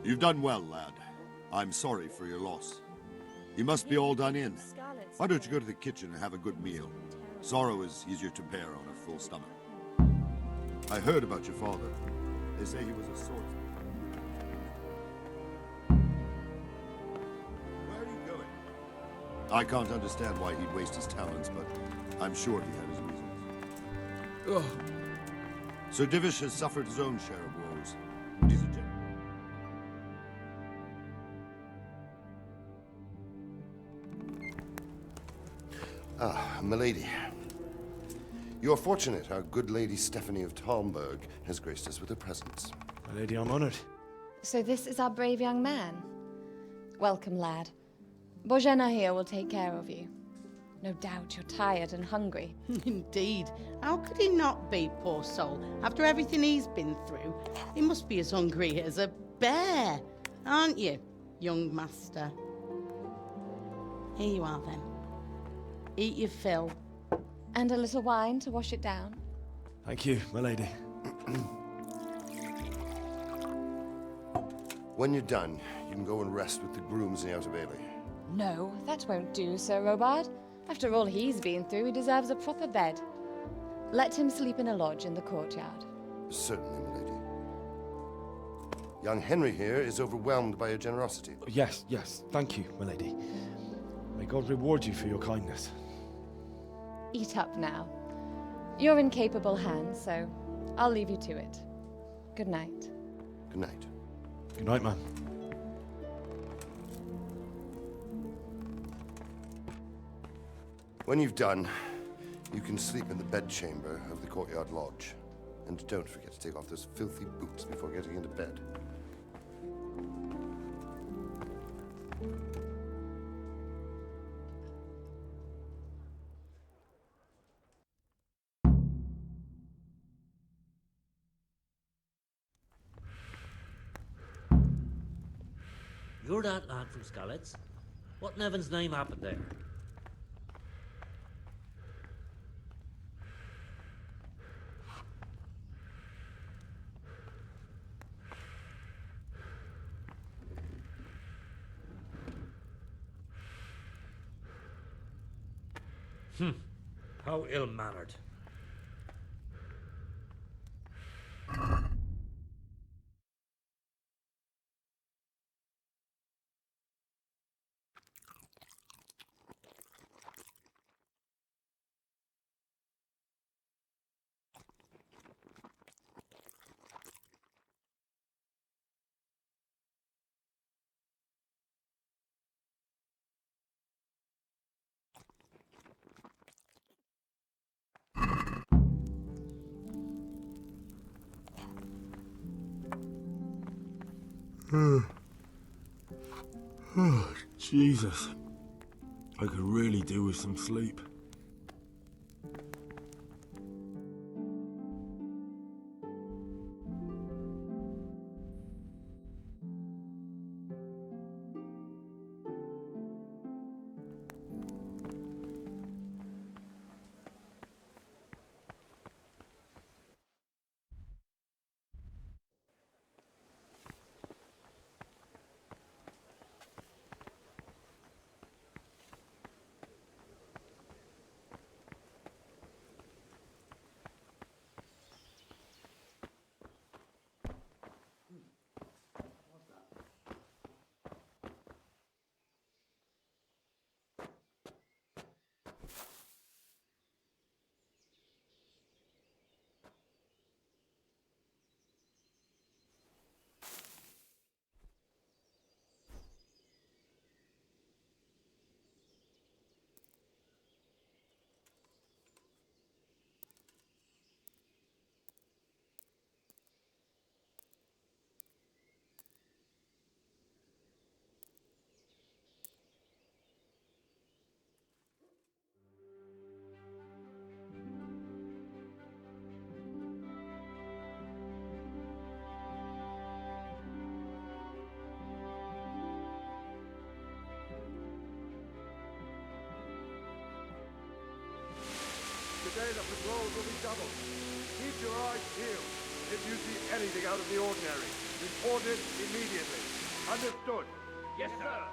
You've done well, lad. I'm sorry for your loss. You must be all done in. Why don't you go to the kitchen and have a good meal? Sorrow is easier to bear on a full stomach. I heard about your father. They say he was a swordsman. Where are you going? I can't understand why he'd waste his talents, but I'm sure he had his reasons. Ugh. Sir Divish has suffered his own share of woes. And he's a general. Ah, milady. You're fortunate our good lady Stephanie of Talmberg has graced us with her presence. My lady, I'm honored. So this is our brave young man. Welcome, lad. Bojena here will take care of you. No doubt you're tired and hungry. Indeed. How could he not be, poor soul? After everything he's been through, he must be as hungry as a bear. Aren't you, young master? Here you are, then. Eat your fill. And a little wine to wash it down. Thank you, my lady. When you're done, you can go and rest with the grooms in the Outer Bailey. No, that won't do, Sir Robard. After all he's been through, he deserves a proper bed. Let him sleep in a lodge in the courtyard. Certainly, milady. Young Henry here is overwhelmed by your generosity. Yes, thank you, my lady. May God reward you for your kindness. Eat up now. You're in capable hands, so I'll leave you to it. Good night. Good night. Good night, man. When you've done, you can sleep in the bedchamber of the courtyard lodge. And don't forget to take off those filthy boots before getting into bed. You're that lad from Skalitz? What in heaven's name happened there? How ill-mannered. Oh, Jesus. I could really do with some sleep. Today the patrols will be doubled. Keep your eyes peeled. If you see anything out of the ordinary, report it immediately. Understood. Yes, sir.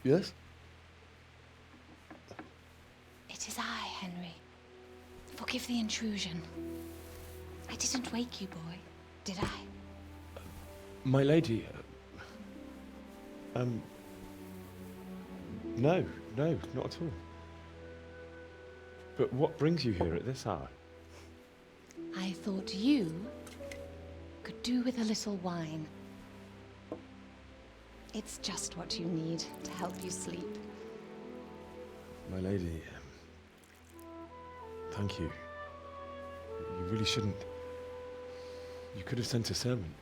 Yes? It is I, Henry. Forgive the intrusion. I didn't wake you, boy, did I? My lady, no, not at all. But what brings you here at this hour? I thought you could do with a little wine. It's just what you need to help you sleep. My lady, thank you. You really shouldn't. You could have sent a servant.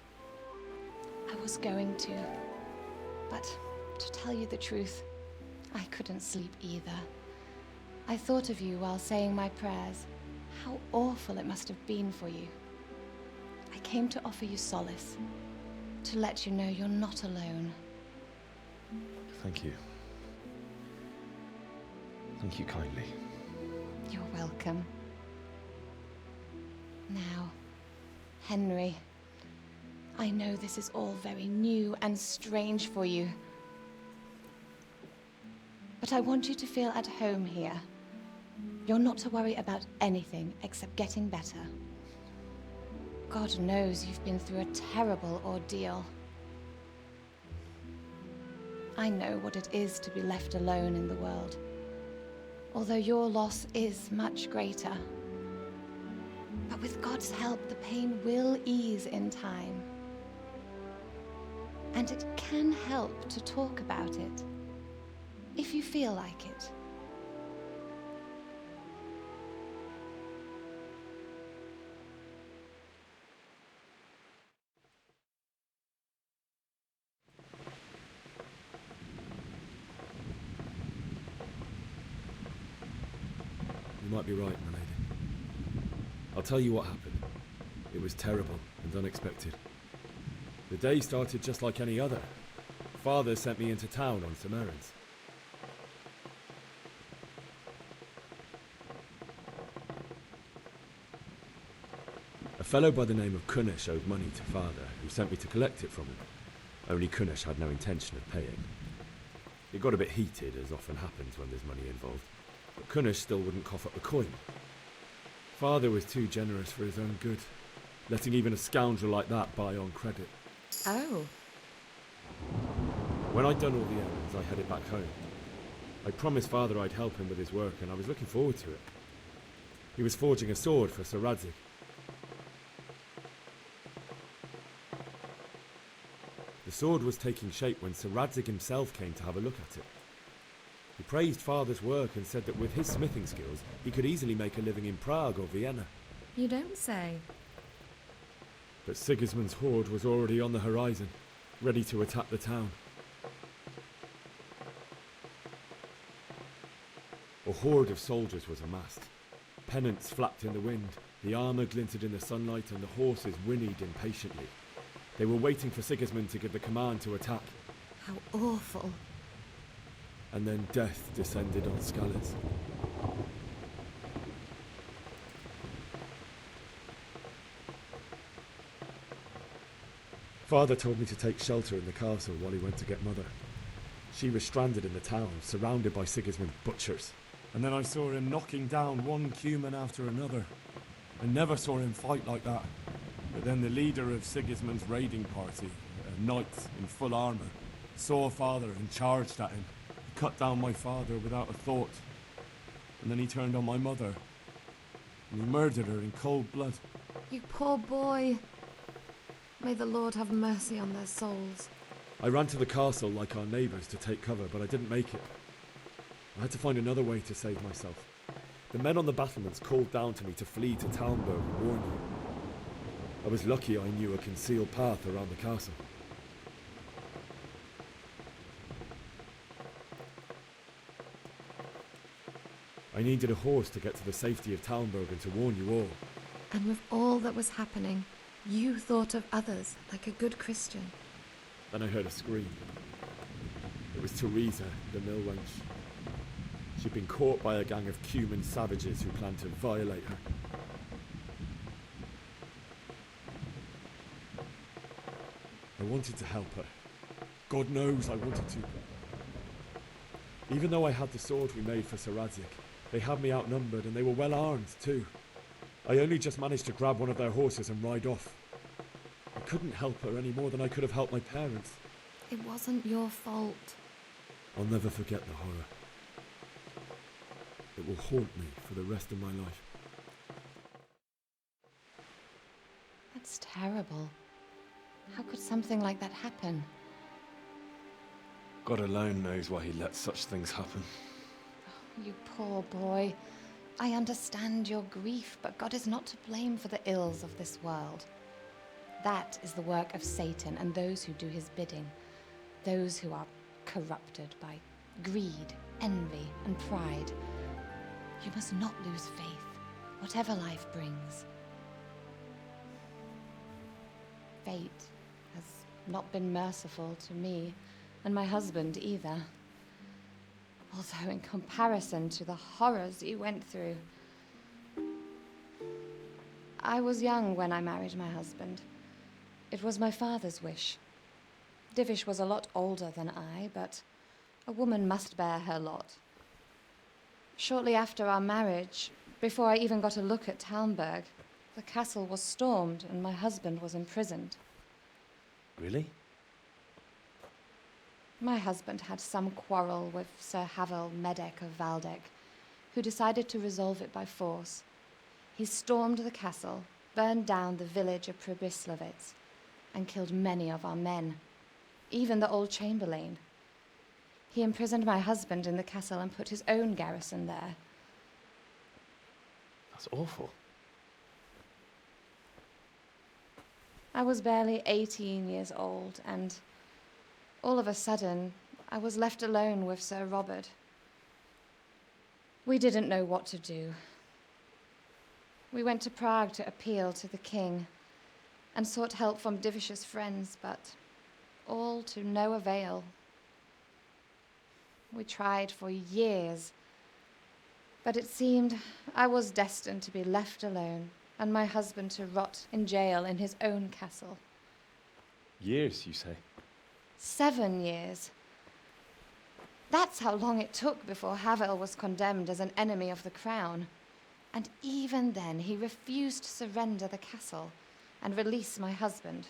I was going to, but to tell you the truth, I couldn't sleep either. I thought of you while saying my prayers. How awful it must have been for you. I came to offer you solace, to let you know you're not alone. Thank you. Thank you kindly. You're welcome. Now, Henry, I know this is all very new and strange for you, but I want you to feel at home here. You're not to worry about anything except getting better. God knows you've been through a terrible ordeal. I know what it is to be left alone in the world, although your loss is much greater. But with God's help, the pain will ease in time. And it can help to talk about it, if you feel like it. You might be right, my lady. I'll tell you what happened. It was terrible and unexpected. The day started just like any other. Father sent me into town on some errands. A fellow by the name of Kunnish owed money to Father, who sent me to collect it from him. Only Kunnish had no intention of paying. It got a bit heated, as often happens when there's money involved, but Kunnish still wouldn't cough up the coin. Father was too generous for his own good, letting even a scoundrel like that buy on credit. Oh. When I'd done all the errands, I headed back home. I promised Father I'd help him with his work, and I was looking forward to it. He was forging a sword for Sir Radzig. The sword was taking shape when Sir Radzig himself came to have a look at it. He praised Father's work and said that with his smithing skills, he could easily make a living in Prague or Vienna. You don't say. But Sigismund's horde was already on the horizon, ready to attack the town. A horde of soldiers was amassed. Pennants flapped in the wind, the armour glinted in the sunlight, and the horses whinnied impatiently. They were waiting for Sigismund to give the command to attack. How awful. And then death descended on Skalitz. Father told me to take shelter in the castle while he went to get Mother. She was stranded in the town, surrounded by Sigismund's butchers. And then I saw him knocking down one Cuman after another. I never saw him fight like that. But then the leader of Sigismund's raiding party, a knight in full armour, saw Father and charged at him. He cut down my father without a thought. And then he turned on my mother. And he murdered her in cold blood. You poor boy. May the Lord have mercy on their souls. I ran to the castle like our neighbours to take cover, but I didn't make it. I had to find another way to save myself. The men on the battlements called down to me to flee to Talmberg and warn you. I was lucky I knew a concealed path around the castle. I needed a horse to get to the safety of Talmberg and to warn you all. And with all that was happening, you thought of others like a good Christian. Then I heard a scream. It was Teresa, the mill wench. She'd been caught by a gang of Cuman savages who planned to violate her. I wanted to help her. God knows I wanted to. Even though I had the sword we made for Sir Radzig, they had me outnumbered and they were well armed too. I only just managed to grab one of their horses and ride off. I couldn't help her any more than I could have helped my parents. It wasn't your fault. I'll never forget the horror. It will haunt me for the rest of my life. That's terrible. How could something like that happen? God alone knows why he lets such things happen. You poor boy. I understand your grief, but God is not to blame for the ills of this world. That is the work of Satan and those who do his bidding. Those who are corrupted by greed, envy, and pride. You must not lose faith, whatever life brings. Fate has not been merciful to me, and my husband either. Although in comparison to the horrors you went through. I was young when I married my husband. It was my father's wish. Divish was a lot older than I, but a woman must bear her lot. Shortly after our marriage, before I even got a look at Talmberg, the castle was stormed and my husband was imprisoned. Really? My husband had some quarrel with Sir Havel Medek of Valdek, who decided to resolve it by force. He stormed the castle, burned down the village of Pribyslavitz, and killed many of our men, even the old chamberlain. He imprisoned my husband in the castle and put his own garrison there. That's awful. I was barely 18 years old, and all of a sudden, I was left alone with Sir Robert. We didn't know what to do. We went to Prague to appeal to the king and sought help from Divish's friends, but all to no avail. We tried for years, but it seemed I was destined to be left alone and my husband to rot in jail in his own castle. Years, you say? 7 years. That's how long it took before Havel was condemned as an enemy of the crown. And even then, he refused to surrender the castle and release my husband.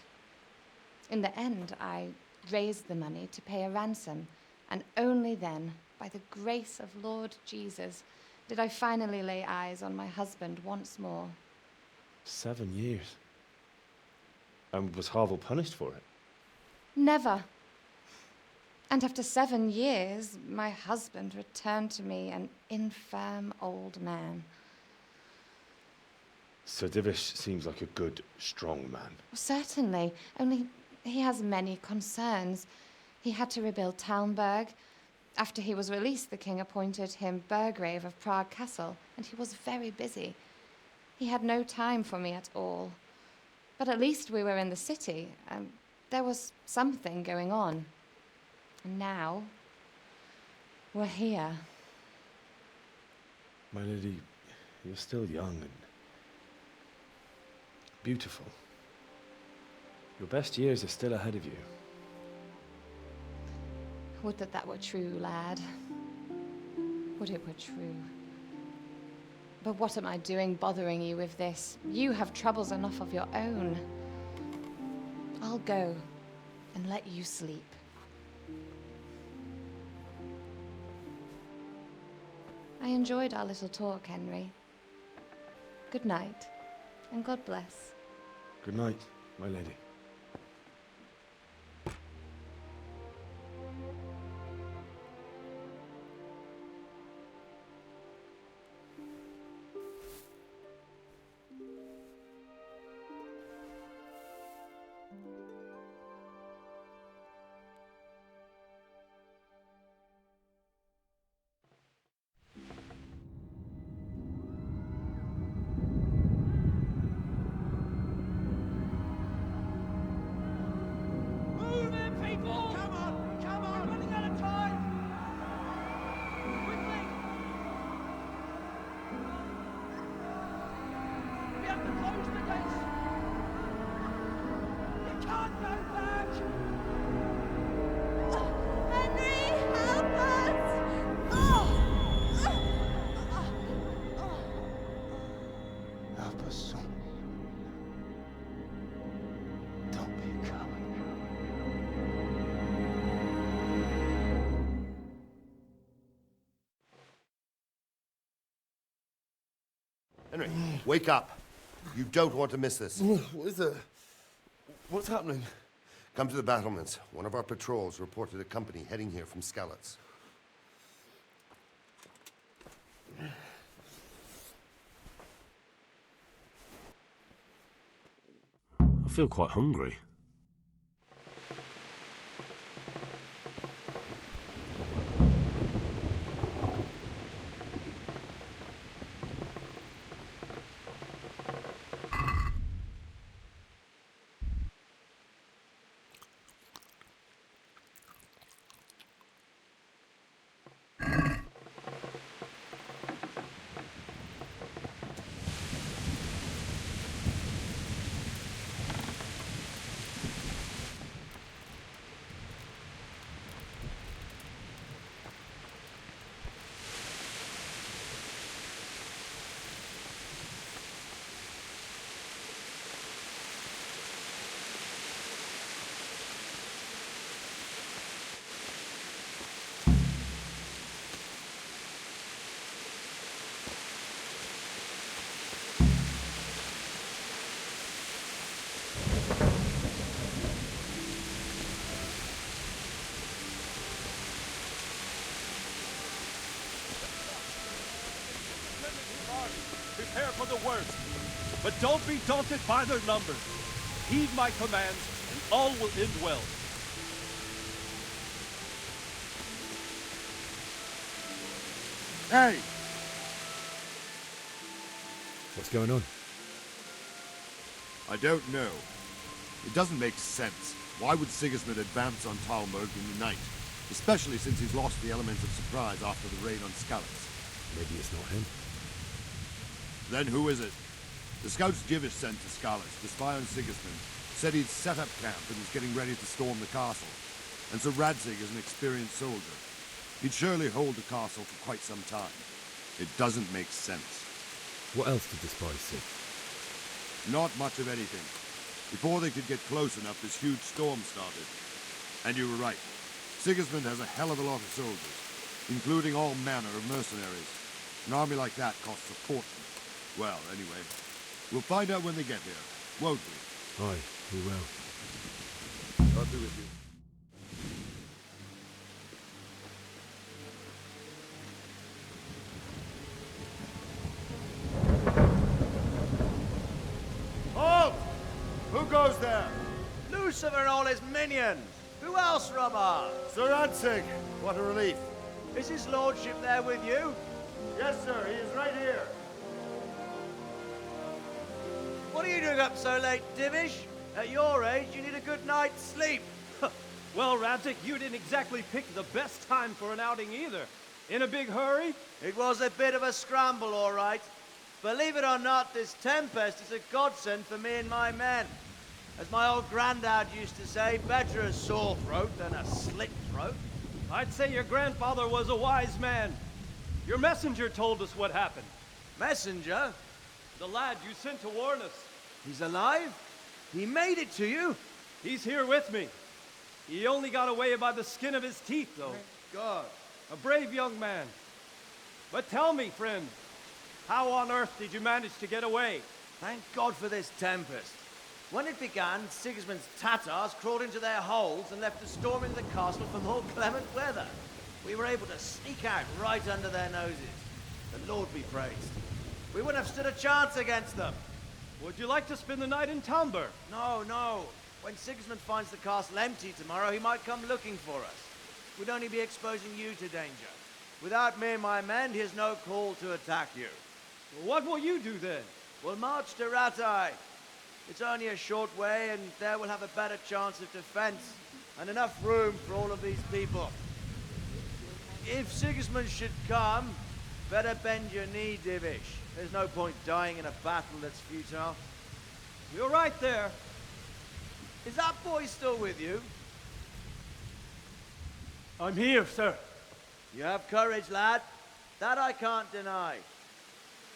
In the end, I raised the money to pay a ransom, and only then, by the grace of Lord Jesus, did I finally lay eyes on my husband once more. 7 years? And was Havel punished for it? Never. And after 7 years, my husband returned to me an infirm old man. Sir Divish seems like a good, strong man. Certainly, only he has many concerns. He had to rebuild Talmberg. After he was released, the king appointed him Burgrave of Prague Castle, and he was very busy. He had no time for me at all. But at least we were in the city, and there was something going on. And now, we're here. My lady, you're still young and beautiful. Your best years are still ahead of you. Would that that were true, lad. Would it were true. But what am I doing bothering you with this? You have troubles enough of your own. I'll go and let you sleep. I enjoyed our little talk, Henry. Good night, and God bless. Good night, my lady. Henry, wake up. You don't want to miss this. What is it? What's happening? Come to the battlements. One of our patrols reported a company heading here from Skalitz. I feel quite hungry. Prepare for the worst, but don't be daunted by their numbers. Heed my commands, and all will end well. Hey! What's going on? I don't know. It doesn't make sense. Why would Sigismund advance on Talmberg in the night? Especially since he's lost the element of surprise after the raid on Skalitz. Maybe it's not him. Then who is it? The scouts Jivish sent to Skalitz to spy on Sigismund said he'd set up camp and was getting ready to storm the castle. And so Radzig is an experienced soldier. He'd surely hold the castle for quite some time. It doesn't make sense. What else did the spies see? Not much of anything. Before they could get close enough, this huge storm started. And you were right. Sigismund has a hell of a lot of soldiers, including all manner of mercenaries. An army like that costs a fortune. Well, anyway, we'll find out when they get here, won't we? Aye, we will. I'll be with you. Halt! Who goes there? Lucifer and all his minions. Who else, Robert? Sir Radzig! What a relief. Is his lordship there with you? Yes, sir. He is right here. What are you doing up so late, Divish? At your age, you need a good night's sleep. Well, Radzig, you didn't exactly pick the best time for an outing either. In a big hurry? It was a bit of a scramble, all right. Believe it or not, this tempest is a godsend for me and my men. As my old granddad used to say, better a sore throat than a slit throat. I'd say your grandfather was a wise man. Your messenger told us what happened. Messenger? The lad you sent to warn us. He's alive? He made it to you? He's here with me. He only got away by the skin of his teeth, though. Thank God. A brave young man. But tell me, friend, how on earth did you manage to get away? Thank God for this tempest. When it began, Sigismund's Tatars crawled into their holes and left us storming the castle for more clement weather. We were able to sneak out right under their noses. The Lord be praised. We wouldn't have stood a chance against them. Would you like to spend the night in Talmberg? No, no. When Sigismund finds the castle empty tomorrow, he might come looking for us. We'd only be exposing you to danger. Without me and my men, he has no call to attack you. What will you do then? We'll march to Ratai. It's only a short way, and there we'll have a better chance of defense and enough room for all of these people. If Sigismund should come, better bend your knee, Divish. There's no point dying in a battle that's futile. You're right there. Is that boy still with you? I'm here, sir. You have courage, lad. That I can't deny.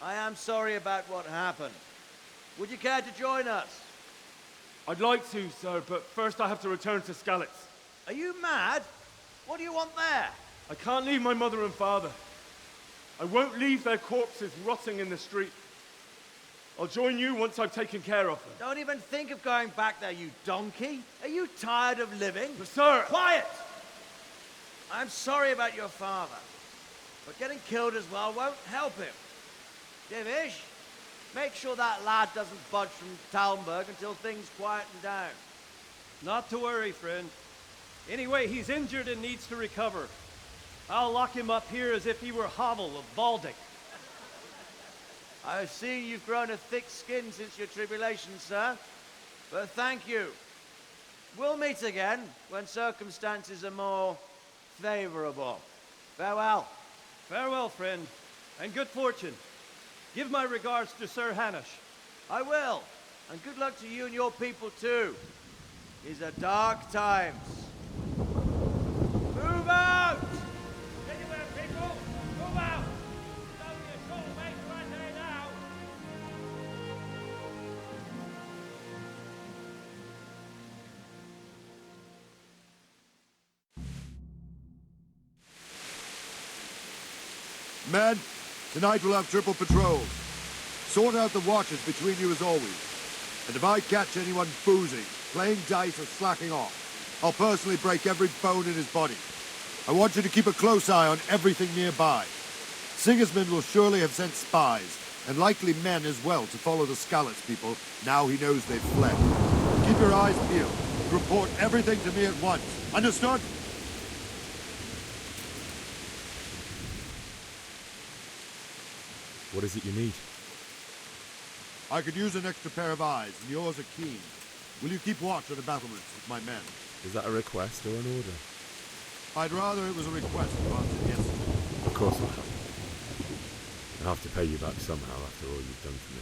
I am sorry about what happened. Would you care to join us? I'd like to, sir, but first I have to return to Skalitz. Are you mad? What do you want there? I can't leave my mother and father. I won't leave their corpses rotting in the street. I'll join you once I've taken care of them. Don't even think of going back there, you donkey. Are you tired of living? But sir... Quiet! I'm sorry about your father, but getting killed as well won't help him. Divish, make sure that lad doesn't budge from Talmberg until things quieten down. Not to worry, friend. Anyway, he's injured and needs to recover. I'll lock him up here as if he were Havel of Baldic. I've seen you've grown a thick skin since your tribulation, sir. But thank you. We'll meet again when circumstances are more favorable. Farewell. Farewell, friend, and good fortune. Give my regards to Sir Hanush. I will. And good luck to you and your people, too. These are dark times. Move out! Anywhere, people! Move out! It's only a short way to Rattay now! Men, tonight we'll have triple patrols. Sort out the watches between you as always. And if I catch anyone boozing, playing dice or slacking off, I'll personally break every bone in his body. I want you to keep a close eye on everything nearby. Sigismund will surely have sent spies, and likely men as well, to follow the Skalitz people now he knows they've fled. Keep your eyes peeled. Report everything to me at once. Understood? What is it you need? I could use an extra pair of eyes, and yours are keen. Will you keep watch on the battlements with my men? Is that a request or an order? I'd rather it was a request rather than yes. Of course I'll help. I'll have to pay you back somehow after all you've done for me.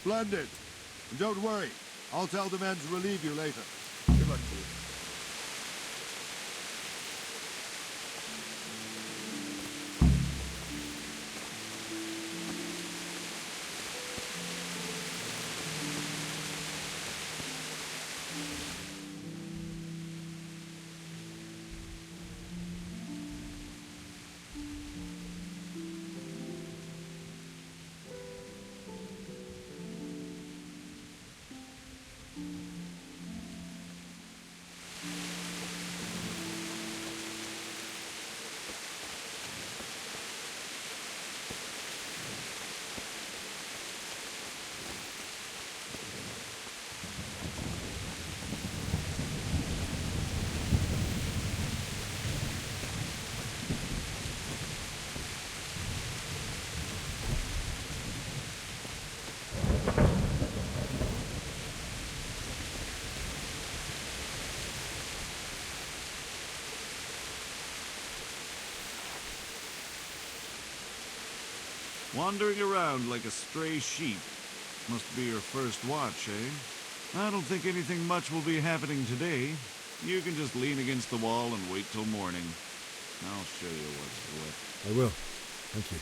Splendid. And don't worry. I'll tell the men to relieve you later. Good luck to you. Wandering around like a stray sheep. Must be your first watch, eh? I don't think anything much will be happening today. You can just lean against the wall and wait till morning. I'll show you what's what. I will. Thank you.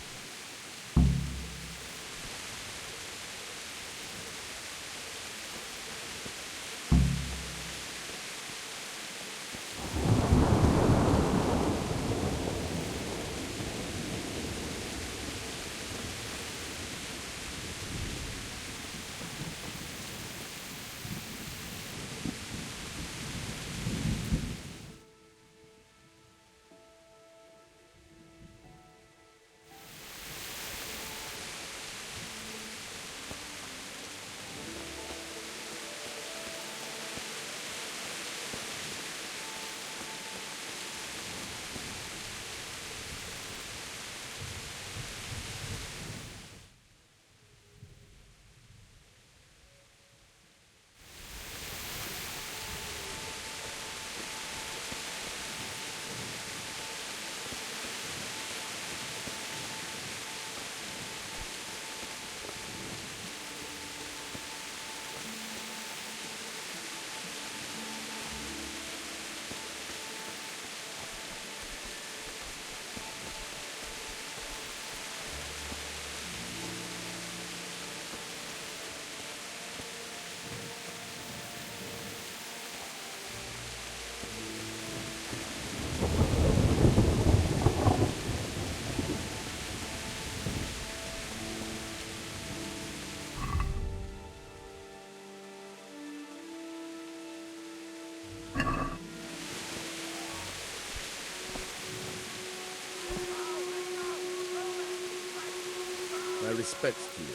My respects to you.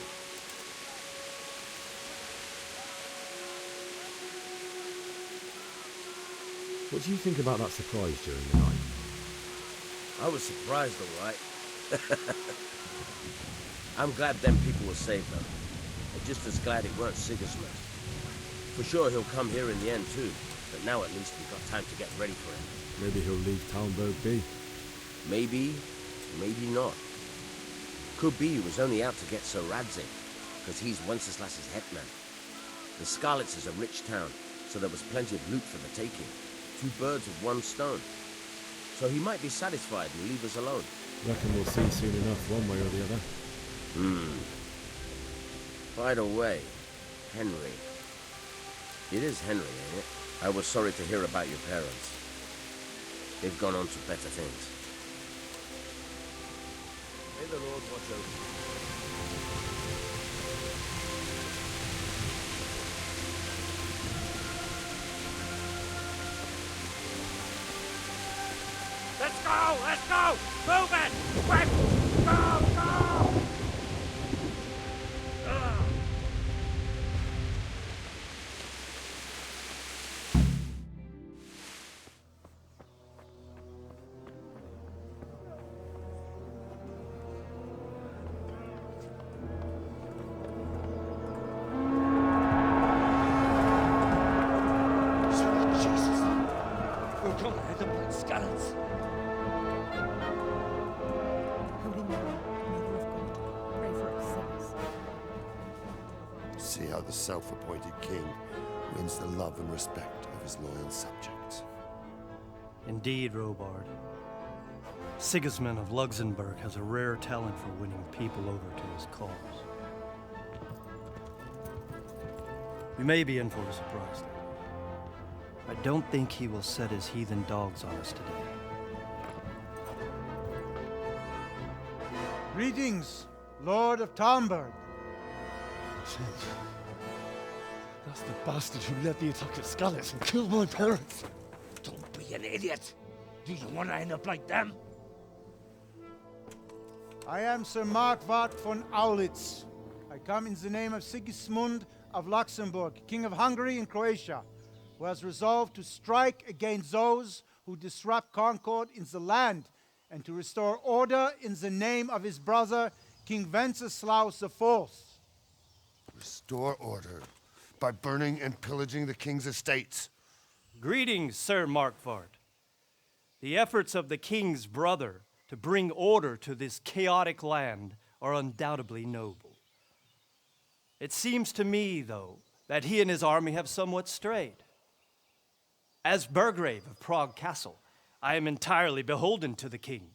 What do you think about that surprise during the night? I was surprised, all right. I'm glad them people were saved, though. I'm just as glad it weren't Sigismund. For sure he'll come here in the end, too. But now at least we've got time to get ready for him. Maybe he'll leave Talmberg be. Maybe, maybe not. Could be he was only out to get Sir Radzig, because he's Wenceslas's hetman. The Scarlets is a rich town, so there was plenty of loot for the taking. 2 birds with 1 stone. So he might be satisfied and leave us alone. Reckon we'll see soon enough, one way or the other. By the way, Henry. It is Henry, ain't it? I was sorry to hear about your parents. They've gone on to better things. May the Lord watch over you. Let's go! Let's go! Move it! Quick! Go! Go! See how the self-appointed king wins the love and respect of his loyal subjects. Indeed, Robard. Sigismund of Luxembourg has a rare talent for winning people over to his cause. We may be in for a surprise, though. I don't think he will set his heathen dogs on us today. Greetings, Lord of Talmberg. That's the bastard who led the attack at Scarlets and killed my parents. Don't be an idiot. Do you want to end up like them? I am Sir Markwart von Aulitz. I come in the name of Sigismund of Luxembourg, King of Hungary and Croatia, who has resolved to strike against those who disrupt concord in the land and to restore order in the name of his brother, King Wenceslaus IV. Restore order by burning and pillaging the king's estates. Greetings, Sir Markwart. The efforts of the king's brother to bring order to this chaotic land are undoubtedly noble. It seems to me, though, that he and his army have somewhat strayed. As Burgrave of Prague Castle, I am entirely beholden to the king,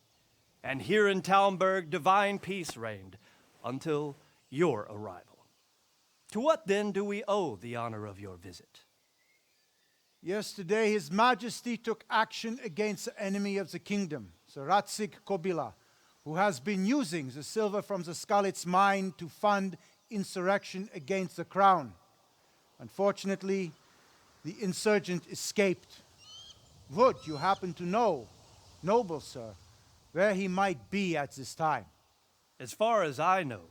and here in Talmberg divine peace reigned until your arrival. To what then do we owe the honor of your visit? Yesterday, His Majesty took action against the enemy of the kingdom, Sir Radzig Kobyla, who has been using the silver from the Scarlet's mine to fund insurrection against the crown. Unfortunately, the insurgent escaped. Would you happen to know, noble sir, where he might be at this time? As far as I know,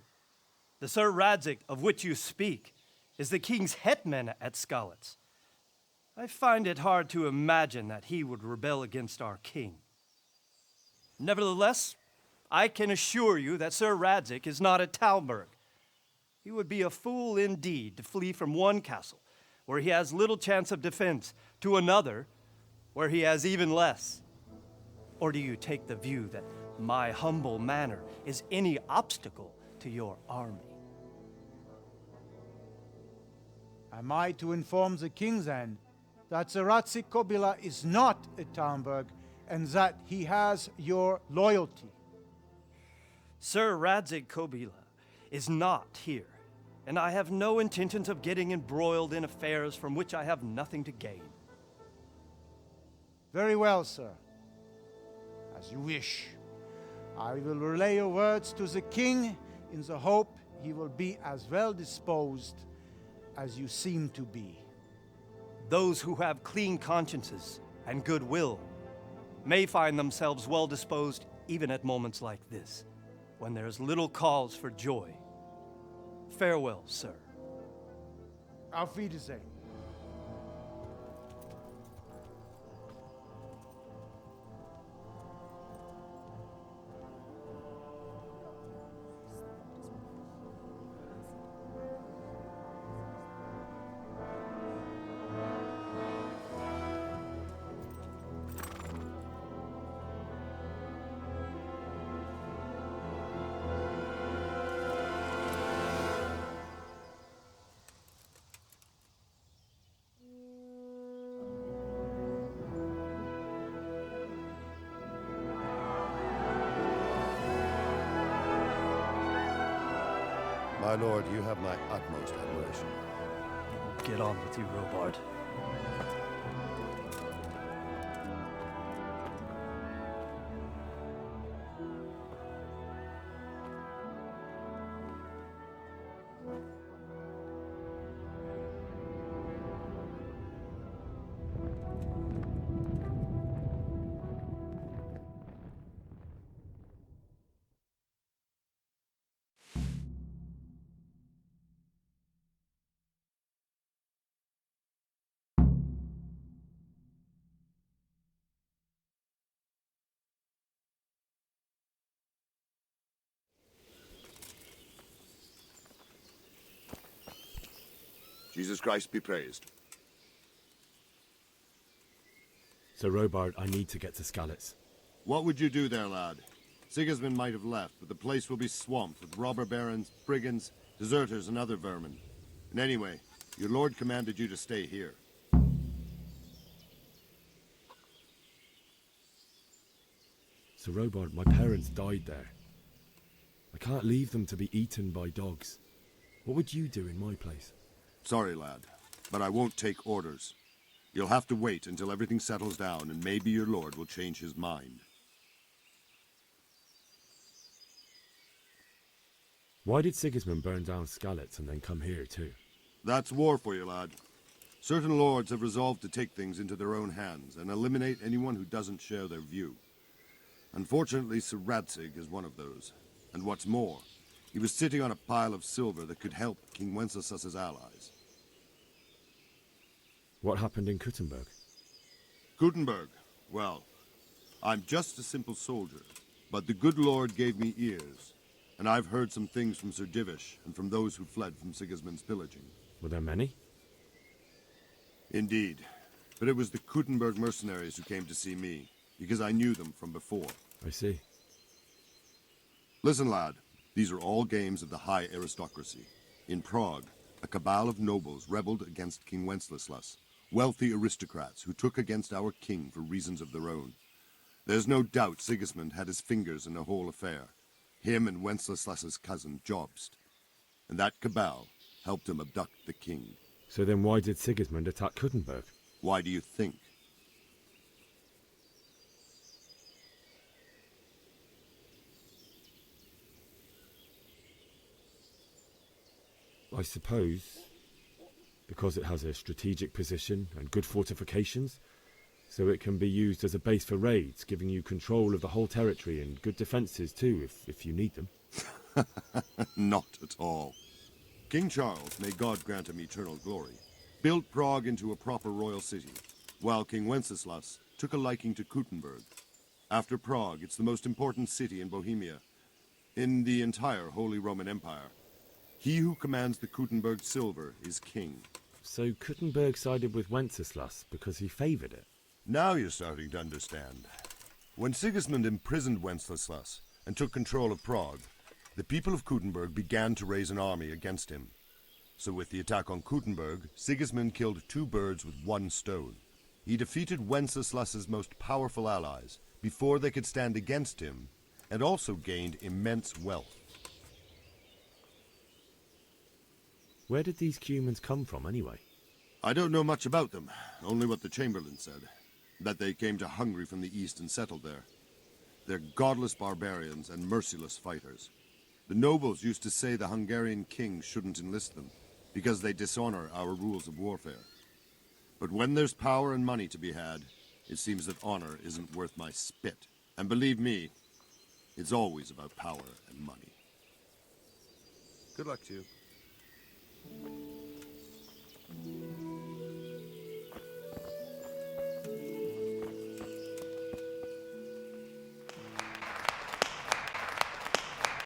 the Sir Radzig of which you speak is the king's hetman at Scarlets. I find it hard to imagine that he would rebel against our king. Nevertheless, I can assure you that Sir Radzig is not at Talmberg. He would be a fool indeed to flee from one castle, where he has little chance of defense, to another, where he has even less. Or do you take the view that my humble manner is any obstacle to your army? Am I to inform the king then that Sir Radzig Kobyla is not at Talmberg and that he has your loyalty? Sir Radzig Kobyla is not here, and I have no intentions of getting embroiled in affairs from which I have nothing to gain. Very well, sir. As you wish. I will relay your words to the king in the hope he will be as well disposed as you seem to be. Those who have clean consciences and goodwill may find themselves well disposed even at moments like this. when there's little cause for joy. Farewell, sir. Auf Wiedersehen. My lord, you have my utmost admiration. Get on with you, Robard. Jesus Christ be praised. Sir Robard, I need to get to Skalitz. What would you do there, lad? Sigismund might have left, but the place will be swamped with robber barons, brigands, deserters, and other vermin. And anyway, your lord commanded you to stay here. Sir Robard, my parents died there. I can't leave them to be eaten by dogs. What would you do in my place? Sorry, lad, but I won't take orders. You'll have to wait until everything settles down, and maybe your lord will change his mind. Why did Sigismund burn down Skalitz and then come here too? That's war for you, lad. Certain lords have resolved to take things into their own hands and eliminate anyone who doesn't share their view. Unfortunately, Sir Radzig is one of those. And what's more, he was sitting on a pile of silver that could help King Wenceslas's allies. What happened in Kuttenberg? Kuttenberg? Well, I'm just a simple soldier, but the good Lord gave me ears, and I've heard some things from Sir Divish and from those who fled from Sigismund's pillaging. Were there many? Indeed, but it was the Kuttenberg mercenaries who came to see me, because I knew them from before. I see. Listen, lad, these are all games of the high aristocracy. In Prague, a cabal of nobles rebelled against King Wenceslas, wealthy aristocrats who took against our king for reasons of their own. There's no doubt Sigismund had his fingers in the whole affair. Him and Wenceslas's cousin, Jobst. And that cabal helped him abduct the king. So then why did Sigismund attack Kuttenberg? Why do you think? I suppose because it has a strategic position and good fortifications, so it can be used as a base for raids, giving you control of the whole territory and good defences too, if you need them. Not at all. King Charles, may God grant him eternal glory, built Prague into a proper royal city, while King Wenceslas took a liking to Kuttenberg. After Prague, it's the most important city in Bohemia, in the entire Holy Roman Empire. He who commands the Kuttenberg silver is king. So Kuttenberg sided with Wenceslas because he favoured it? Now you're starting to understand. When Sigismund imprisoned Wenceslas and took control of Prague, the people of Kuttenberg began to raise an army against him. So with the attack on Kuttenberg, Sigismund killed two birds with one stone. He defeated Wenceslas's most powerful allies before they could stand against him, and also gained immense wealth. Where did these Cumans come from, anyway? I don't know much about them, only what the Chamberlain said. That they came to Hungary from the east and settled there. They're godless barbarians and merciless fighters. The nobles used to say the Hungarian king shouldn't enlist them, because they dishonor our rules of warfare. But when there's power and money to be had, it seems that honor isn't worth my spit. And believe me, It's always about power and money. Good luck to you.